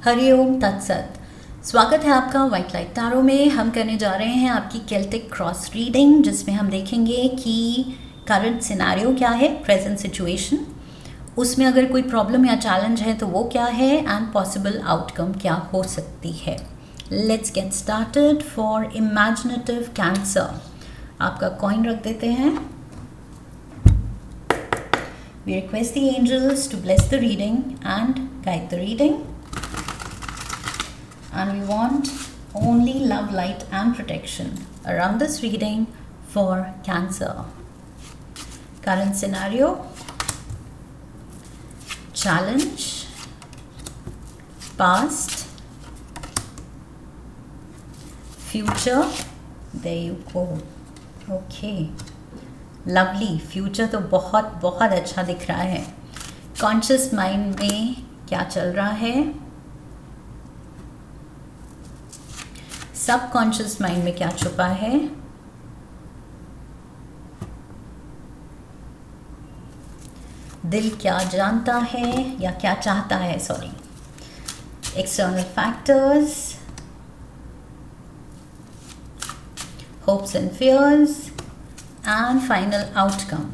हरिओम तत्सत। स्वागत है आपका व्हाइट लाइट टैरो में। हम करने जा रहे हैं आपकी केल्टिक क्रॉस रीडिंग, जिसमें हम देखेंगे कि करंट सिनेरियो क्या है, प्रेजेंट सिचुएशन, उसमें अगर कोई प्रॉब्लम या चैलेंज है तो वो क्या है, एंड पॉसिबल आउटकम क्या हो सकती है। Let's get started for imaginative cancer. आपका कॉइन रख देते हैं। We request the angels to bless the reading and guide the reading. And we want only love, light and protection around this reading for Cancer. Current scenario, challenge, past, future. There you go. Okay. Lovely. Future तो बहुत बहुत अच्छा दिख रहा है। Conscious mind में क्या चल रहा है, सब कॉन्शियस माइंड में क्या छुपा है, दिल क्या जानता है या क्या चाहता है, sorry, external factors, hopes and fears, and final outcome.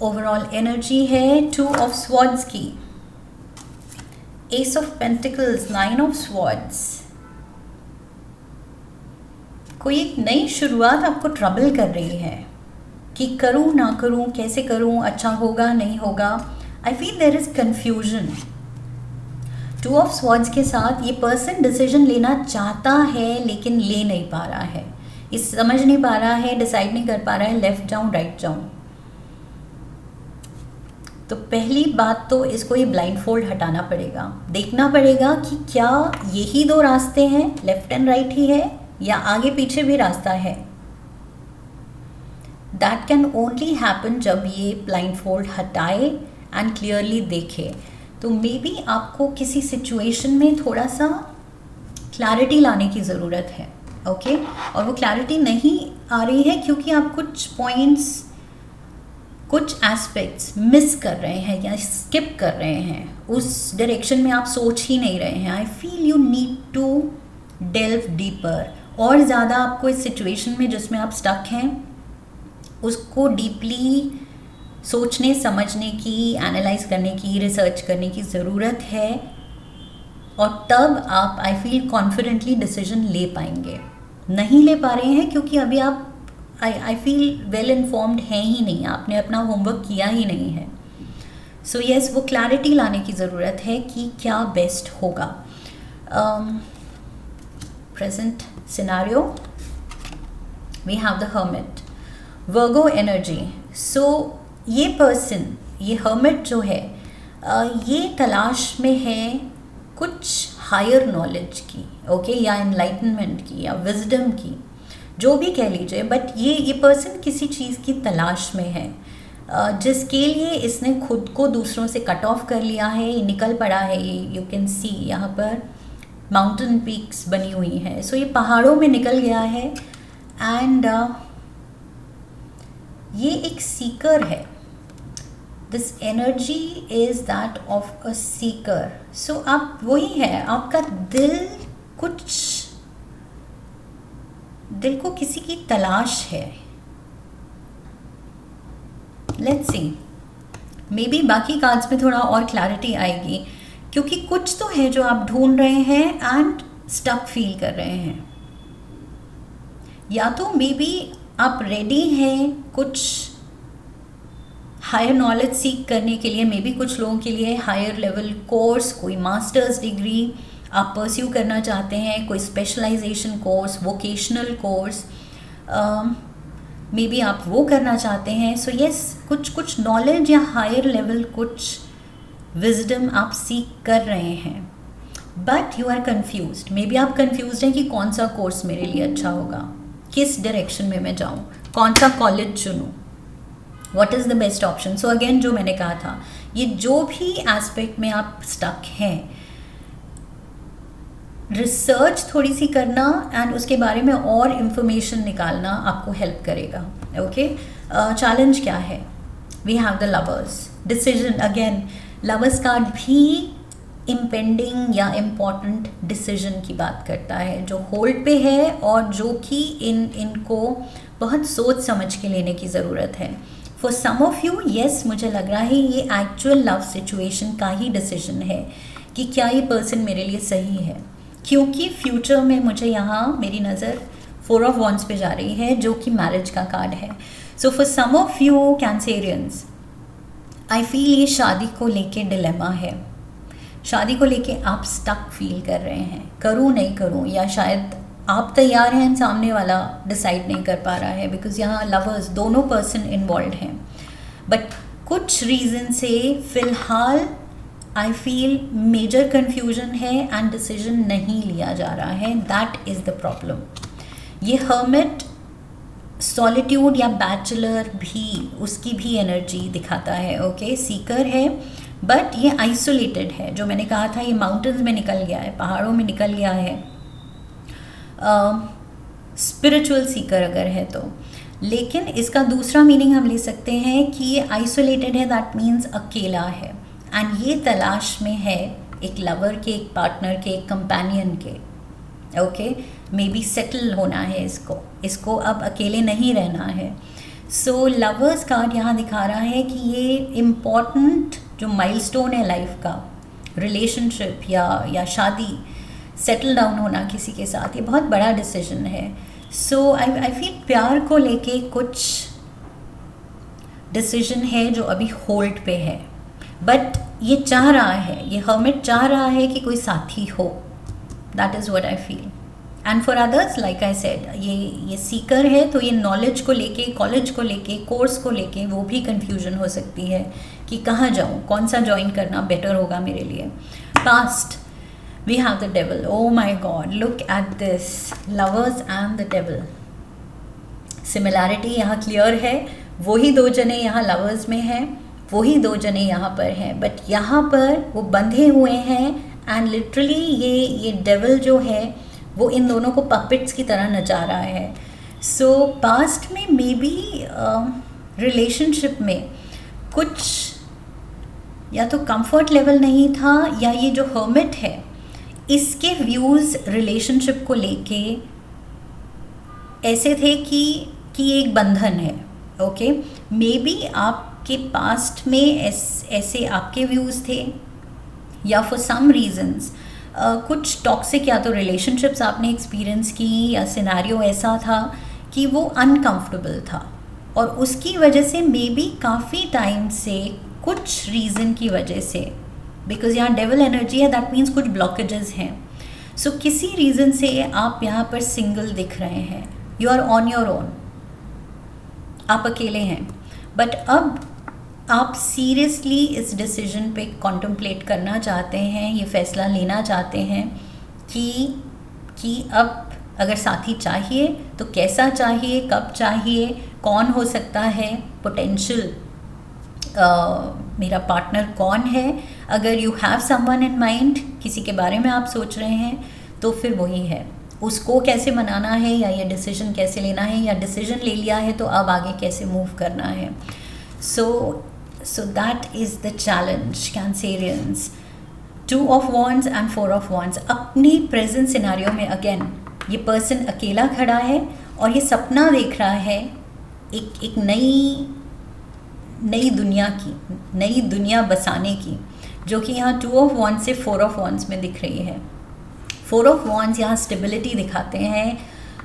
Overall energy है 2 of swords की, Ace of Pentacles, 9 of swords। कोई एक नई शुरुआत आपको ट्रबल कर रही है कि करूं ना करूं, कैसे करूं, अच्छा होगा नहीं होगा। I feel there is confusion. 2 of swords के साथ ये पर्सन डिसीजन लेना चाहता है लेकिन ले नहीं पा रहा है, इस समझ नहीं पा रहा है, डिसाइड नहीं कर पा रहा है, लेफ्ट जाऊं राइट जाऊं। तो पहली बात तो इसको ये ब्लाइंड फोल्ड हटाना पड़ेगा, देखना पड़ेगा कि क्या यही 2 रास्ते हैं, लेफ्ट एंड राइट ही है या आगे पीछे भी रास्ता है। दैट कैन ओनली हैपन जब ये ब्लाइंड फोल्ड हटाए एंड क्लियरली देखे। तो मे बी आपको किसी सिचुएशन में थोड़ा सा क्लैरिटी लाने की ज़रूरत है, ओके और वो क्लैरिटी नहीं आ रही है क्योंकि आप कुछ पॉइंट्स, कुछ एस्पेक्ट्स मिस कर रहे हैं या स्किप कर रहे हैं, उस डायरेक्शन में आप सोच ही नहीं रहे हैं। I feel you need to delve deeper, और ज़्यादा आपको इस सिचुएशन में जिसमें आप स्टक हैं उसको डीपली सोचने समझने की, एनालाइज करने की, रिसर्च करने की ज़रूरत है, और तब आप आई फील कॉन्फिडेंटली डिसीजन ले पाएंगे। नहीं ले पा रहे हैं क्योंकि अभी आप आई फील वेल इन्फॉर्म्ड हैं ही नहीं, आपने अपना होमवर्क किया ही नहीं है। सो यस, वो क्लैरिटी लाने की ज़रूरत है कि क्या बेस्ट होगा। Present scenario, we have the hermit, Virgo energy. So ये पर्सन, ये हर्मिट जो है, ये तलाश में है कुछ हायर नॉलेज की, ओके या एनलाइटनमेंट की या विजडम की, जो भी कह लीजिए, बट ये पर्सन किसी चीज़ की तलाश में है, जिसके लिए इसने खुद को दूसरों से कट ऑफ कर लिया है, ये निकल पड़ा है। ये यू कैन सी यहाँ पर माउंटेन पीक्स बनी हुई हैं, सो ये पहाड़ों में निकल गया है एंड ये एक सीकर है। This energy is that of a seeker. So आप वही है, आपका दिल को किसी की तलाश है। लेट्स सी, मे बी बाकी कार्ड्स में थोड़ा और क्लैरिटी आएगी, क्योंकि कुछ तो है जो आप ढूंढ रहे हैं एंड स्टक फील कर रहे हैं, या तो मे बी आप रेडी हैं कुछ हायर नॉलेज सीख करने के लिए। मे बी कुछ लोगों के लिए हायर लेवल कोर्स, कोई मास्टर्स डिग्री आप परस्यू करना चाहते हैं, कोई specialization course, vocational course, maybe आप वो करना चाहते हैं। सो यस, कुछ नॉलेज या हायर लेवल कुछ विजडम आप सीख कर रहे हैं, but you are confused. Maybe आप कन्फ्यूज्ड हैं कि कौन सा कोर्स मेरे लिए अच्छा होगा, किस डायरेक्शन में मैं जाऊँ, कौन सा कॉलेज चुनूँ, what is the best option. So again, जो मैंने कहा था, ये जो भी एस्पेक्ट में आप स्टक हैं, रिसर्च थोड़ी सी करना एंड उसके बारे में और इन्फॉर्मेशन निकालना आपको हेल्प करेगा, ओके। चैलेंज क्या है, we have the lovers, decision. Again lovers card भी इम्पेंडिंग या इम्पॉर्टेंट डिसीजन की बात करता है जो होल्ड पे है और जो कि इनको बहुत सोच समझ के लेने की ज़रूरत है। For some of you yes, मुझे लग रहा है ये एक्चुअल लव सिचुएशन का ही डिसीजन है कि क्या ये पर्सन मेरे लिए सही है, क्योंकि फ्यूचर में मुझे यहाँ मेरी नज़र 4 ऑफ वॉन्ड्स पे जा रही है जो कि मैरिज का कार्ड है। So for some of you Cancerians, I feel ये शादी को लेके डिलेमा है, शादी को लेके आप स्टक फील कर रहे हैं, करूँ नहीं करूँ, या शायद आप तैयार हैं, सामने वाला डिसाइड नहीं कर पा रहा है, बिकॉज यहाँ लवर्स दोनों पर्सन इन्वॉल्व हैं, बट कुछ रीज़न से फ़िलहाल आई फील मेजर कन्फ्यूजन है एंड डिसीजन नहीं लिया जा रहा है। That is the problem. ये हर्मिट, सॉलिट्यूड या बैचलर भी, उसकी भी एनर्जी दिखाता है। ओके, सीकर है बट ये आइसोलेटेड है, जो मैंने कहा था ये माउंटेन्स में निकल गया है, पहाड़ों में निकल गया है, स्पिरिचुअल सीकर अगर है तो। लेकिन इसका दूसरा मीनिंग हम ले सकते हैं कि ये आइसोलेटेड है, दैट मीन्स अकेला है, एंड ये तलाश में है एक लवर के, एक पार्टनर के, एक कंपेनियन के। ओके, मे बी सेटल होना है इसको अब अकेले नहीं रहना है। सो लवर्स कार्ड यहाँ दिखा रहा है कि ये इम्पॉर्टेंट जो माइलस्टोन है लाइफ का, रिलेशनशिप या शादी, सेटल डाउन होना किसी के साथ, ये बहुत बड़ा डिसीजन है। सो आई फील प्यार को लेके कुछ डिसीजन है जो अभी होल्ड पे है, बट ये चाह रहा है, ये हर्मिट चाह रहा है कि कोई साथी हो। That is what I feel. And for others like I said, ये सीकर है तो ये नॉलेज को लेके, कॉलेज को लेके, कोर्स को लेके वो भी कंफ्यूजन हो सकती है कि कहाँ जाऊँ, कौन सा ज्वाइन करना बेटर होगा मेरे लिए। Past, we have the devil. Oh my god, look at this, lovers and the devil. Similarity यहाँ क्लियर है, वही दो जने यहाँ लवर्स में हैं, वही दो जने यहाँ पर हैं, बट यहाँ पर वो बंधे हुए हैं एंड लिटरली ये डेविल जो है वो इन दोनों को पपेट्स की तरह नचा रहा है। सो पास्ट में मे बी रिलेशनशिप में कुछ या तो कंफर्ट लेवल नहीं था, या ये जो हर्मिट है इसके व्यूज़ रिलेशनशिप को लेके ऐसे थे कि एक बंधन है। ओके, मे बी आपके पास्ट में ऐसे आपके व्यूज़ थे, या फॉर सम रीजंस कुछ टॉक्सिक या तो रिलेशनशिप्स आपने एक्सपीरियंस की, या सिनेरियो ऐसा था कि वो अनकंफर्टेबल था, और उसकी वजह से मे बी काफ़ी टाइम से कुछ रीज़न की वजह से, बिकॉज यहाँ डेविल एनर्जी है, दैट मीन्स कुछ ब्लॉकेजेस हैं। सो किसी रीज़न से आप यहाँ पर सिंगल दिख रहे हैं, you are on your own, आप अकेले हैं, बट अब आप सीरियसली इस डिसीजन पे कॉन्टम्पलेट करना चाहते हैं, ये फैसला लेना चाहते हैं कि अब अगर साथी चाहिए तो कैसा चाहिए, कब चाहिए, कौन हो सकता है पोटेंशियल मेरा पार्टनर कौन है। अगर you have someone in mind, किसी के बारे में आप सोच रहे हैं, तो फिर वही है, उसको कैसे मनाना है, या ये डिसीजन कैसे लेना है, या डिसीजन ले लिया है तो अब आगे कैसे मूव करना है। So that is the challenge Cancerians. 2 of wands and 4 of wands. अपनी प्रेजेंट सिनेरियो में अगेन ये पर्सन अकेला खड़ा है और ये सपना देख रहा है एक नई दुनिया की, नई दुनिया बसाने की, जो कि यहाँ 2 ऑफ वॉन्ड्स से 4 ऑफ वॉन्ड्स में दिख रही है। 4 ऑफ वॉन्ड्स यहाँ स्टेबिलिटी दिखाते हैं,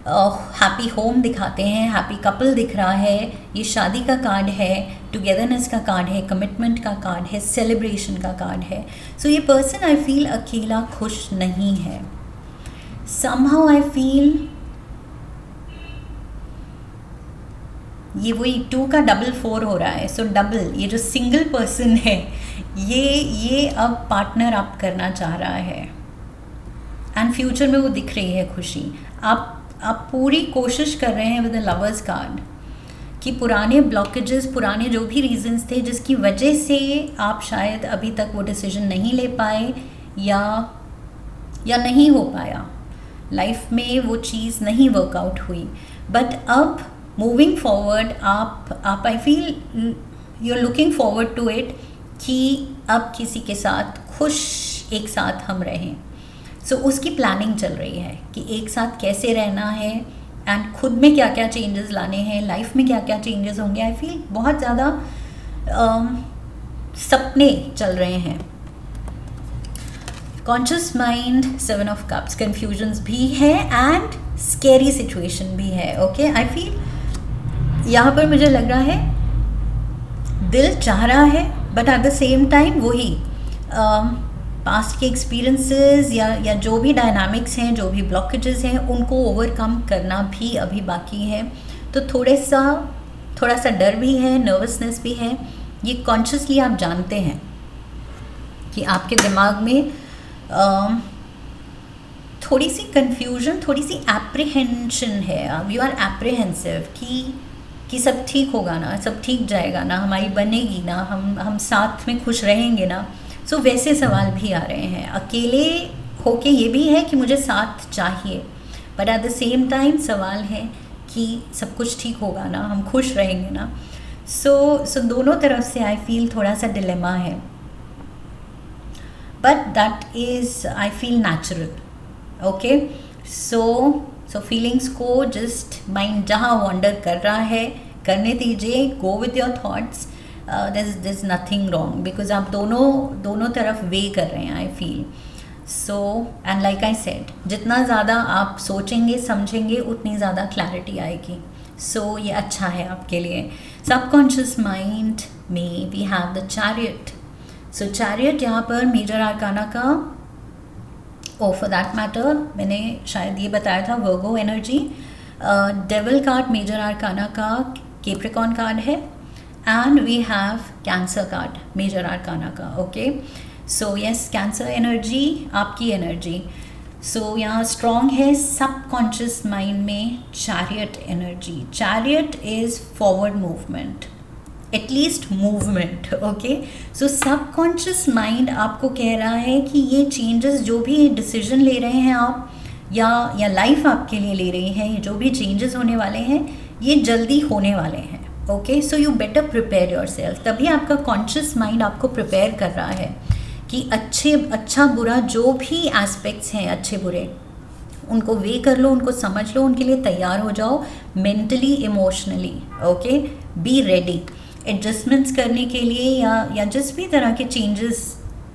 हैप्पी होम दिखाते हैं, हैप्पी कपल दिख रहा है, ये शादी का कार्ड है, टुगेदरनेस का कार्ड है, कमिटमेंट का कार्ड है, सेलिब्रेशन का कार्ड है। सो ये पर्सन आई फील अकेला खुश नहीं है। समहाउ आई फील ये वही 2 का डबल 4 हो रहा है। सो डबल, ये जो सिंगल पर्सन है ये अब पार्टनर आप करना चाह रहा है, एंड फ्यूचर में वो दिख रही है खुशी। आप पूरी कोशिश कर रहे हैं विद द लवर्स कार्ड कि पुराने ब्लॉकेजेस, पुराने जो भी रीजंस थे जिसकी वजह से आप शायद अभी तक वो डिसीजन नहीं ले पाए, या नहीं हो पाया, लाइफ में वो चीज़ नहीं वर्कआउट हुई, बट अब मूविंग फॉरवर्ड आप I feel you are looking forward to it कि अब किसी के साथ खुश एक साथ हम रहें। सो उसकी प्लानिंग चल रही है कि एक साथ कैसे रहना है एंड खुद में क्या क्या चेंजेस लाने हैं, लाइफ में क्या क्या चेंजेस होंगे। आई फील बहुत ज़्यादा सपने चल रहे हैं। Conscious mind, 7 of cups, confusions भी है एंड स्केरी सिचुएशन भी है। ओके, आई फील यहाँ पर मुझे लग रहा है दिल चाह रहा है but at the same time वही पास्ट के एक्सपीरियंसेस या जो भी डायनामिक्स हैं, जो भी ब्लॉकेजेस हैं, उनको ओवरकम करना भी अभी बाकी है। तो थोड़ा सा डर भी है, नर्वसनेस भी है। ये कॉन्शियसली आप जानते हैं कि आपके दिमाग में थोड़ी सी कन्फ्यूजन, थोड़ी सी एप्रीहेंशन है। यू आर एप्रीहेंसिव कि सब ठीक होगा ना, सब ठीक जाएगा ना, हमारी बनेगी ना, हम साथ में खुश रहेंगे ना। सो वैसे सवाल भी आ रहे हैं। अकेले होके ये भी है कि मुझे साथ चाहिए, but at the same time सवाल है कि सब कुछ ठीक होगा ना, हम खुश रहेंगे ना। सो दोनों तरफ से आई फील थोड़ा सा डिलेमा है, but that is I feel natural. Okay, so feelings को जस्ट माइंड जहाँ वॉन्डर कर रहा है करने दीजिए, go with your thoughts. There is nothing wrong because आप दोनों तरफ वे कर रहे हैं I feel. So and like I said, जितना ज़्यादा आप सोचेंगे समझेंगे उतनी ज़्यादा क्लैरिटी आएगी। सो ये अच्छा है आपके लिए। सबकॉन्शियस माइंड में we have the chariot. So chariot यहाँ पर मेजर आर्काना का, फॉर दैट मैटर मैंने शायद ये बताया था, Virgo energy. Devil card major arcana का कैप्रिकॉर्न कार्ड है and we have Cancer card major arcana का। Okay, so yes, Cancer energy आपकी एनर्जी। सो यहाँ स्ट्रॉन्ग है सबकॉन्शियस माइंड में chariot energy. Chariot is forward movement, at least movement. Okay, so subconscious mind आपको कह रहा है कि ये चेंजेस, जो भी डिसीजन ले रहे हैं आप या लाइफ आपके लिए ले रही है, जो भी चेंजेस होने वाले हैं ये जल्दी होने वाले हैं। Okay, so you better prepare your self. तभी आपका कॉन्शियस माइंड आपको प्रिपेयर कर रहा है कि अच्छा बुरा जो भी एस्पेक्ट्स हैं, अच्छे बुरे, उनको वे कर लो, उनको समझ लो, उनके लिए तैयार हो जाओ mentally, emotionally. Okay, be ready adjustments करने के लिए या जिस भी तरह के चेंजेस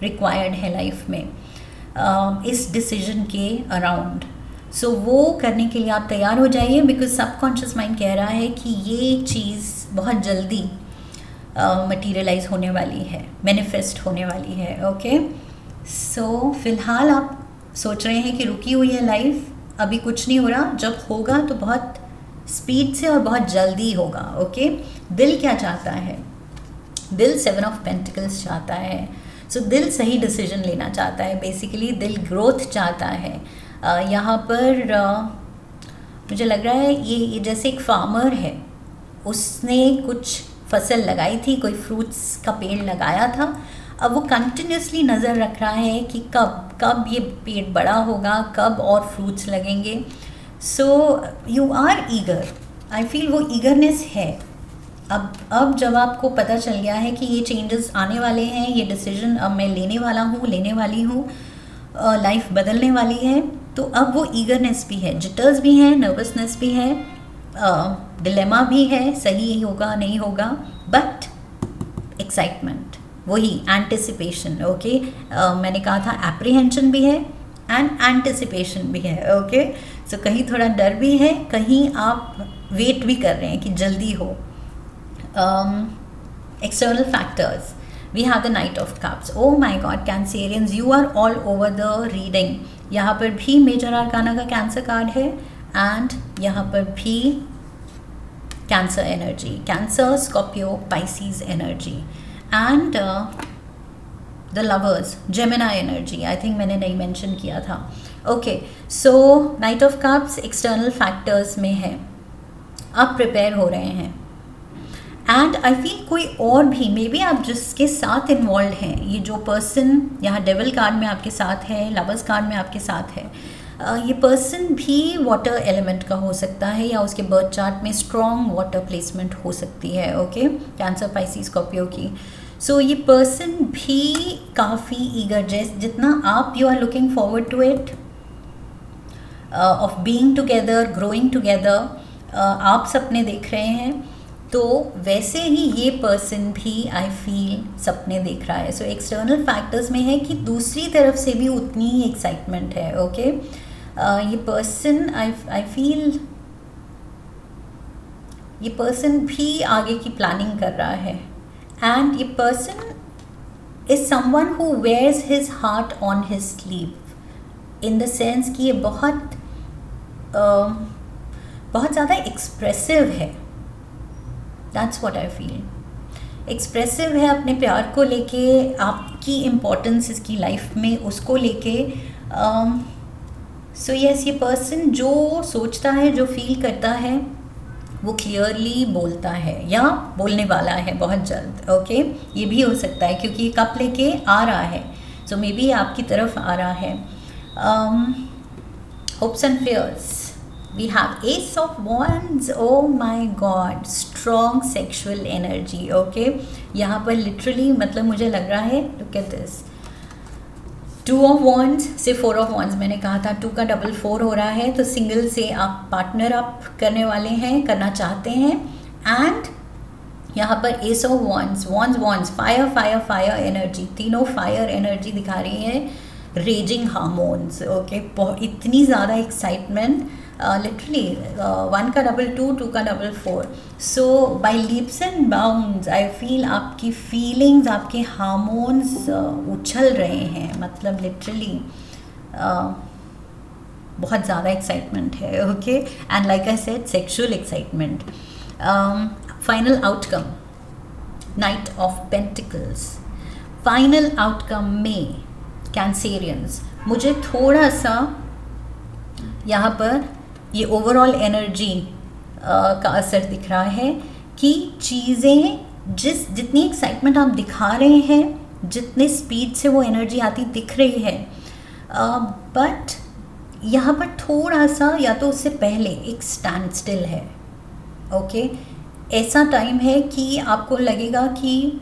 रिक्वायर्ड है लाइफ में इस डिसीजन के अराउंड। सो वो करने के लिए आप तैयार हो जाइए बिकॉज सबकॉन्शियस माइंड कह रहा है कि ये चीज़ बहुत जल्दी मटीरियलाइज होने वाली है, मैनिफेस्ट होने वाली है। ओके, सो फिलहाल आप सोच रहे हैं कि रुकी हुई है लाइफ, अभी कुछ नहीं हो रहा, जब होगा तो बहुत स्पीड से और बहुत जल्दी होगा। ओके, दिल क्या चाहता है? दिल 7 ऑफ पेंटिकल्स चाहता है। सो दिल सही डिसीजन लेना चाहता है, बेसिकली दिल ग्रोथ चाहता है। यहाँ पर मुझे लग रहा है ये जैसे एक फार्मर है, उसने कुछ फसल लगाई थी, कोई फ्रूट्स का पेड़ लगाया था, अब वो कंटिन्यूसली नज़र रख रहा है कि कब ये पेड़ बड़ा होगा, कब और फ्रूट्स लगेंगे। So you are eager, I feel वो ईगरनेस है। अब जब आपको पता चल गया है कि ये चेंजेस आने वाले हैं, ये डिसीजन अब मैं लेने वाली हूँ, लाइफ बदलने वाली है, तो अब वो ईगरनेस भी है, जिटर्स भी हैं, नर्वसनेस भी है, डिलेमा भी है, सही होगा नहीं होगा, बट एक्साइटमेंट, वही एंटिसिपेशन। ओके, मैंने कहा था एप्रीहेंशन भी है एंड एंटिसिपेशन भी है। ओके, सो कहीं थोड़ा डर भी है, कहीं आप वेट भी कर रहे हैं कि जल्दी हो। External factors, we have the knight of cups. Oh my god, Cancerians, you are all over the reading. यहाँ पर भी मेजर आर्काना का कैंसर कार्ड है एंड यहाँ पर भी cancer energy, cancer, Scorpio, Pisces energy and the lovers, Gemini energy. I think मैंने नहीं मेंशन किया था। Okay, so night of cups external factors में है, आप प्रिपेयर हो रहे हैं एंड आई फील कोई और भी मे बी आप जिसके साथ इन्वॉल्व हैं, ये जो पर्सन यहाँ डेविल कार्ड में आपके साथ है, लवर्स कार्ड में आपके साथ है, ये पर्सन भी वाटर एलिमेंट का हो सकता है या उसके बर्थ चार्ट में स्ट्रॉन्ग वाटर प्लेसमेंट हो सकती है। ओके, कैंसर, पाइसी, स्कॉर्पियो की। सो ये पर्सन भी काफ़ी ईगर, जितना आप you are looking forward to it, of being together, growing together, आप सपने देख रहे हैं, तो वैसे ही ये पर्सन भी आई फील सपने देख रहा है. सो एक्सटर्नल फैक्टर्स में है कि दूसरी तरफ से भी उतनी ही एक्साइटमेंट है. ओके ये पर्सन आई फील ये पर्सन भी आगे की प्लानिंग कर रहा है. एंड ये person is someone who wears his heart on his sleeve, in the sense कि ये बहुत ज़्यादा एक्सप्रेसिव है. That's what I feel. Expressive है अपने प्यार को लेके, आपकी इम्पोर्टेंस इसकी लाइफ में उसको लेके. सो यस, ये पर्सन जो सोचता है, जो फील करता है, वो क्लियरली बोलता है या बोलने वाला है बहुत जल्द. ओके ये भी हो सकता है क्योंकि कप लेके आ रहा है, सो मे बी आपकी तरफ आ रहा है. Hopes and fears. We have Ace of Wands. Oh my God, strong sexual energy. Okay, यहाँ पर literally मतलब मुझे लग रहा है, look at this, 2 of Wands से 4 of Wands. मैंने कहा था 2 का डबल 4 हो रहा है, तो सिंगल से आप पार्टनर अप करने वाले हैं, करना चाहते हैं. एंड यहाँ पर Ace of Wands, Wands, fire energy, तीनों फायर एनर्जी दिखा रही है. Raising hormones. ओके इतनी ज़्यादा एक्साइटमेंट, लिटरली 1 का डबल 2, 2 का double 4. So by leaps and bounds I feel आपकी फीलिंग्स, आपके हार्मोन्स उछल रहे हैं. मतलब लिटरली बहुत ज़्यादा एक्साइटमेंट है. Okay and like I said, sexual excitement. Final outcome, knight of pentacles. Final outcome में कैंसेरियंस, मुझे थोड़ा सा यहाँ पर ये ओवरऑल एनर्जी का असर दिख रहा है कि चीज़ें जितनी एक्साइटमेंट आप दिखा रहे हैं, जितने स्पीड से वो एनर्जी आती दिख रही है, बट यहाँ पर थोड़ा सा या तो उससे पहले एक स्टैंड स्टिल है. ओके ऐसा टाइम है कि आपको लगेगा कि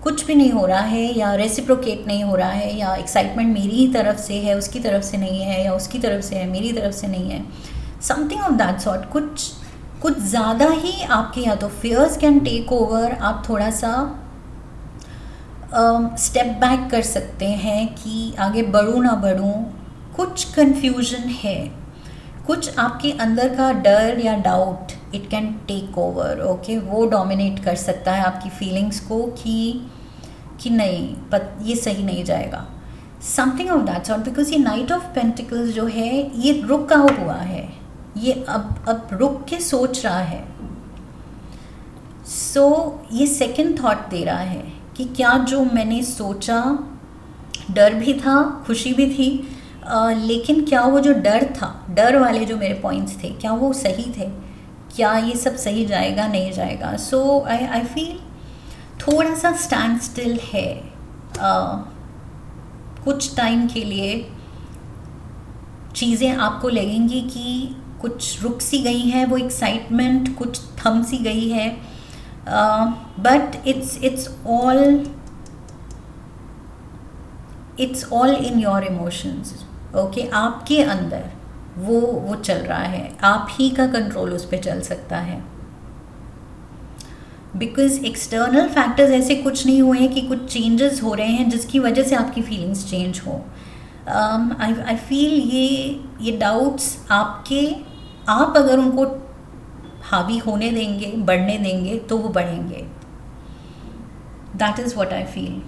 कुछ भी नहीं हो रहा है, या रेसिप्रोकेट नहीं हो रहा है, या एक्साइटमेंट मेरी ही तरफ से है, उसकी तरफ से नहीं है, या उसकी तरफ से है, मेरी तरफ से नहीं है. Something of that sort. कुछ ज़्यादा ही आपके या तो फियर्स कैन टेक ओवर. आप थोड़ा सा स्टेप बैक कर सकते हैं कि आगे बढ़ूँ ना बढ़ूँ. कुछ कन्फ्यूजन है, कुछ आपके अंदर का डर या doubt, it can take over. Okay वो डोमिनेट कर सकता है आपकी फीलिंग्स को कि नहीं ये सही नहीं जाएगा. Something of that sort. Because ये नाइट ऑफ पेंटिकल्स जो है ये रुका हुआ है, ये अब रुक के सोच रहा है. सो ये सेकंड थॉट दे रहा है कि क्या जो मैंने सोचा, डर भी था, खुशी भी थी, लेकिन क्या वो जो डर था, डर वाले जो मेरे पॉइंट्स थे, क्या वो सही थे, क्या ये सब सही जाएगा नहीं जाएगा. सो आई फील थोड़ा सा स्टैंड स्टिल है. कुछ टाइम के लिए चीज़ें आपको लगेंगी कि कुछ रुक सी गई हैं, वो एक्साइटमेंट कुछ थम सी गई है, but it's all in your emotions. Okay आपके अंदर वो चल रहा है, आप ही का कंट्रोल उस पर चल सकता है. बिकॉज एक्सटर्नल फैक्टर्स ऐसे कुछ नहीं हुए हैं कि कुछ चेंजेस हो रहे हैं जिसकी वजह से आपकी फीलिंग्स चेंज हो. आई फील ये डाउट्स आप अगर उनको हावी होने देंगे, बढ़ने देंगे, तो वो बढ़ेंगे. That is what I feel.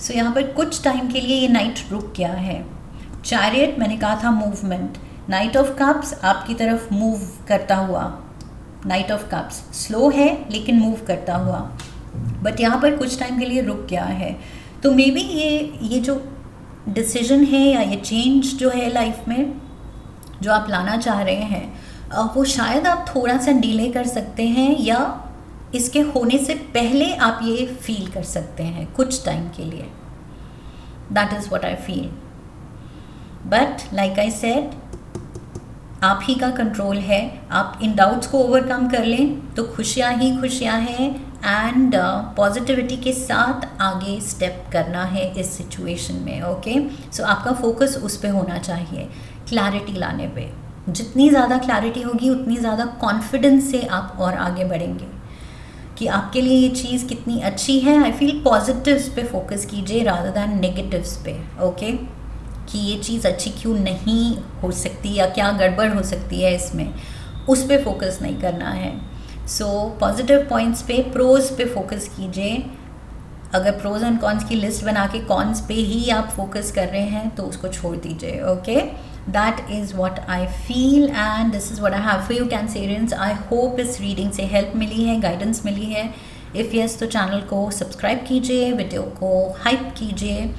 So यहाँ पर कुछ टाइम के लिए ये नाइट रुक गया है. चैरियट मैंने कहा था मूवमेंट. नाइट ऑफ कप्स आपकी तरफ मूव करता हुआ. नाइट ऑफ कप्स स्लो है लेकिन मूव करता हुआ, बट यहाँ पर कुछ टाइम के लिए रुक गया है. तो मे बी ये जो डिसीजन है या ये चेंज जो है लाइफ में जो आप लाना चाह रहे हैं, वो शायद आप थोड़ा सा डिले कर सकते हैं, या इसके होने से पहले आप ये फील कर सकते हैं कुछ टाइम के लिए. That is what I feel. But like I said, आप ही का कंट्रोल है. आप इन डाउट्स को ओवरकम कर लें तो खुशियाँ ही खुशियाँ हैं. एंड पॉजिटिविटी के साथ आगे स्टेप करना है इस सिचुएशन में। ओके, सो आपका फोकस उस पे होना चाहिए, क्लैरिटी लाने पे। जितनी ज़्यादा क्लैरिटी होगी उतनी ज़्यादा कॉन्फिडेंस से आप और आगे बढ़ेंगे कि आपके लिए ये चीज़ कितनी अच्छी है। आई फील पॉजिटिव्स पे फोकस कीजिए रादर दैन नेगेटिव्स पे। ओके, कि ये चीज़ अच्छी क्यों नहीं हो सकती या क्या गड़बड़ हो सकती है इसमें, उस पे फोकस नहीं करना है। सो पॉजिटिव पॉइंट्स पे, प्रोज पे फोकस कीजिए। अगर प्रोज एंड कॉन्स की लिस्ट बना के कॉन्स पे ही आप फोकस कर रहे हैं तो उसको छोड़ दीजिए। Okay, that is what I feel and this is what I have for you Cancerians. I hope इस रीडिंग से हेल्प मिली है, गाइडेंस मिली है। इफ़ यस तो चैनल को सब्सक्राइब कीजिए, वीडियो को हाइप कीजिए,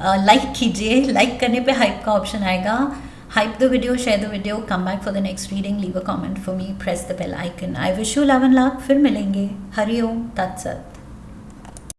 लाइक कीजिए। लाइक करने पे हाइप का ऑप्शन आएगा। Hype the video, share the video, come back for the next reading, leave a comment for me, press the bell icon. I wish you love and luck. फिर मिलेंगे। हरि ओम तत्सत।